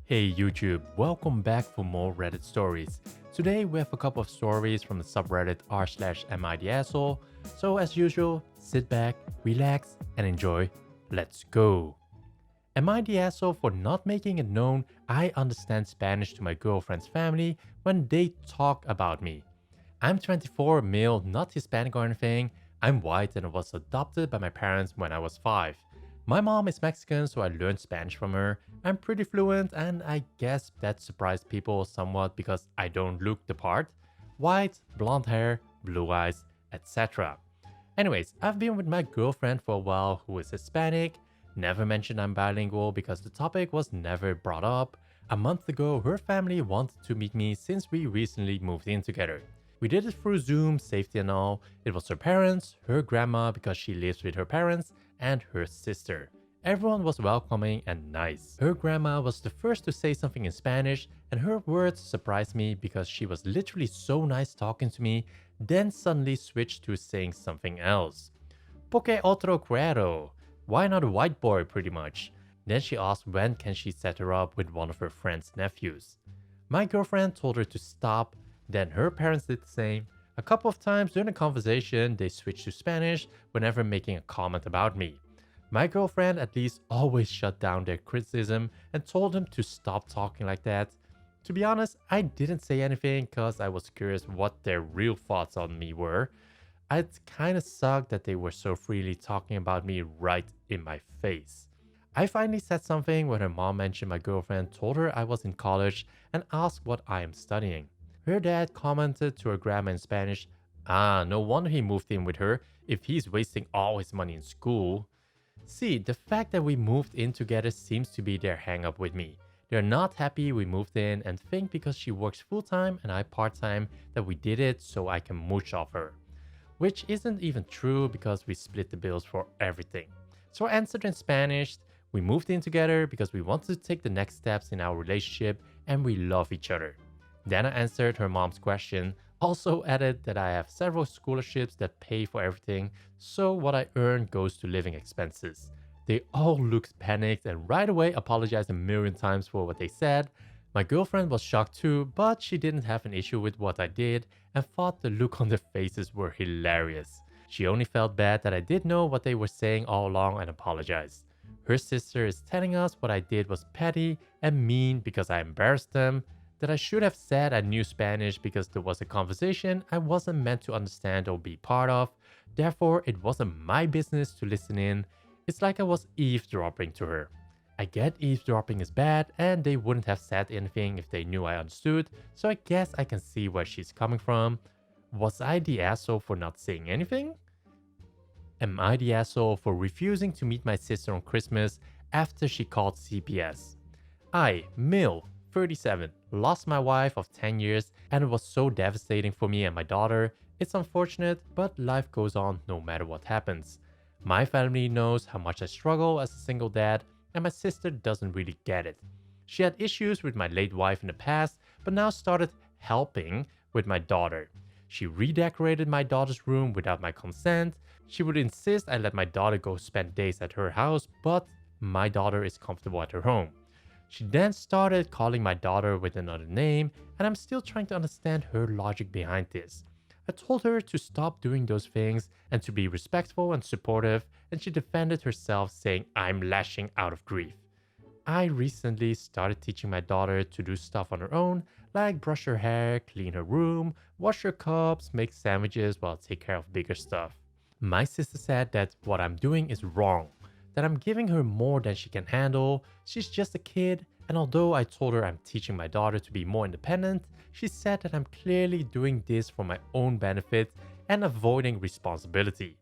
Hey YouTube, welcome back for more Reddit stories. Today we have a couple of stories from the subreddit r/midasshole. So as usual, sit back, relax, and enjoy. Let's go. Am I the asshole for not making it known I understand Spanish to my girlfriend's family when they talk about me? I'm 24, male, not Hispanic or anything. I'm white and was adopted by my parents when I was 5. My mom is Mexican, so I learned Spanish from her. I'm pretty fluent, and I guess that surprised people somewhat because I don't look the part. White, blonde hair, blue eyes, etc. Anyways, I've been with my girlfriend for a while who is Hispanic. Never mentioned I'm bilingual because the topic was never brought up. A month ago, her family wanted to meet me since we recently moved in together. We did it through Zoom, safety and all. It was her parents, her grandma because she lives with her parents, and her sister. Everyone was welcoming and nice. Her grandma was the first to say something in Spanish, and her words surprised me because she was literally so nice talking to me, then suddenly switched to saying something else. Porque otro quiero? Why not a white boy pretty much? Then she asked when can she set her up with one of her friend's nephews. My girlfriend told her to stop, then her parents did the same. A couple of times during the conversation, they switched to Spanish whenever making a comment about me. My girlfriend at least always shut down their criticism and told them to stop talking like that. To be honest, I didn't say anything because I was curious what their real thoughts on me were. It kinda sucked that they were so freely talking about me right in my face. I finally said something when her mom mentioned my girlfriend told her I was in college and asked what I am studying. Her dad commented to her grandma in Spanish, no wonder he moved in with her if he's wasting all his money in school. See, the fact that we moved in together seems to be their hang up with me. They're not happy we moved in and think because she works full time and I part time that we did it so I can mooch off her. Which isn't even true because we split the bills for everything. So I answered in Spanish. We moved in together because we wanted to take the next steps in our relationship and we love each other. Then I answered her mom's question, also added that I have several scholarships that pay for everything, so what I earn goes to living expenses. They all looked panicked and right away apologized a million times for what they said. My girlfriend was shocked too, but she didn't have an issue with what I did and thought the look on their faces were hilarious. She only felt bad that I did know what they were saying all along and apologized. Her sister is telling us what I did was petty and mean because I embarrassed them, that I should have said I knew Spanish because there was a conversation I wasn't meant to understand or be part of, therefore it wasn't my business to listen in. It's like I was eavesdropping to her. I get eavesdropping is bad and they wouldn't have said anything if they knew I understood, so I guess I can see where she's coming from. Was I the asshole for not saying anything? Am I the asshole for refusing to meet my sister on Christmas after she called CPS? I, male, 37, lost my wife of 10 years and it was so devastating for me and my daughter. It's unfortunate, but life goes on no matter what happens. My family knows how much I struggle as a single dad and my sister doesn't really get it. She had issues with my late wife in the past, but now started helping with my daughter. She redecorated my daughter's room without my consent. She would insist I let my daughter go spend days at her house, but my daughter is comfortable at her home. She then started calling my daughter with another name, and I'm still trying to understand her logic behind this. I told her to stop doing those things and to be respectful and supportive, and she defended herself saying I'm lashing out of grief. I recently started teaching my daughter to do stuff on her own, like brush her hair, clean her room, wash her cups, make sandwiches while I take care of bigger stuff. My sister said that what I'm doing is wrong, that I'm giving her more than she can handle. She's just a kid, and although I told her I'm teaching my daughter to be more independent, she said that I'm clearly doing this for my own benefit and avoiding responsibility.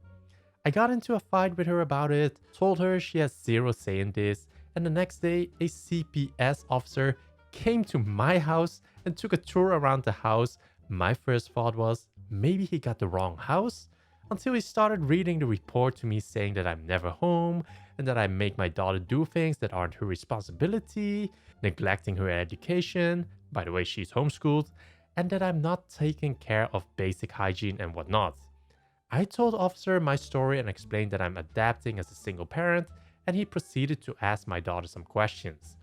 I got into a fight with her about it, told her she has zero say in this, and the next day a CPS officer came to my house and took a tour around the house. My first thought was, maybe he got the wrong house? Until he started reading the report to me saying that I'm never home and that I make my daughter do things that aren't her responsibility, neglecting her education, by the way she's homeschooled, and that I'm not taking care of basic hygiene and whatnot. I told officer my story and explained that I'm adapting as a single parent, and he proceeded to ask my daughter some questions.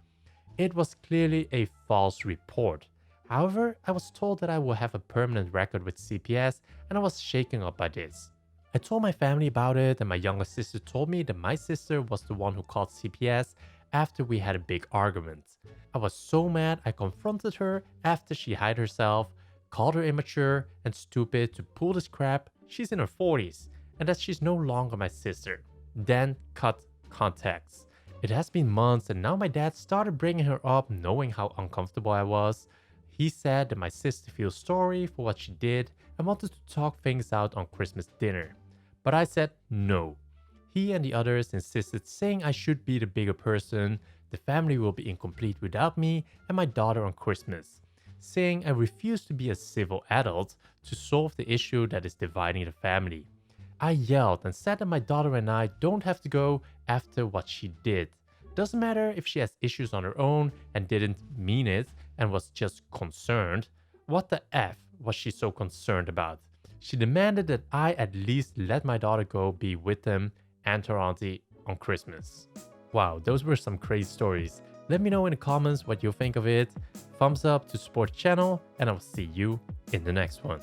It was clearly a false report. However, I was told that I will have a permanent record with CPS, and I was shaken up by this. I told my family about it, and my younger sister told me that my sister was the one who called CPS after we had a big argument. I was so mad I confronted her after she hid herself, called her immature and stupid to pull this crap. She's in her 40s, and that she's no longer my sister. Then cut contacts. It has been months, and now my dad started bringing her up knowing how uncomfortable I was. He said that my sister feels sorry for what she did and wanted to talk things out on Christmas dinner. But I said no. He and the others insisted, saying I should be the bigger person, the family will be incomplete without me and my daughter on Christmas, saying I refuse to be a civil adult to solve the issue that is dividing the family. I yelled and said that my daughter and I don't have to go after what she did. Doesn't matter if she has issues on her own and didn't mean it and was just concerned. What the F was she so concerned about? She demanded that I at least let my daughter go be with them and her auntie on Christmas. Wow, those were some crazy stories. Let me know in the comments what you think of it. Thumbs up to support the channel, and I'll see you in the next one.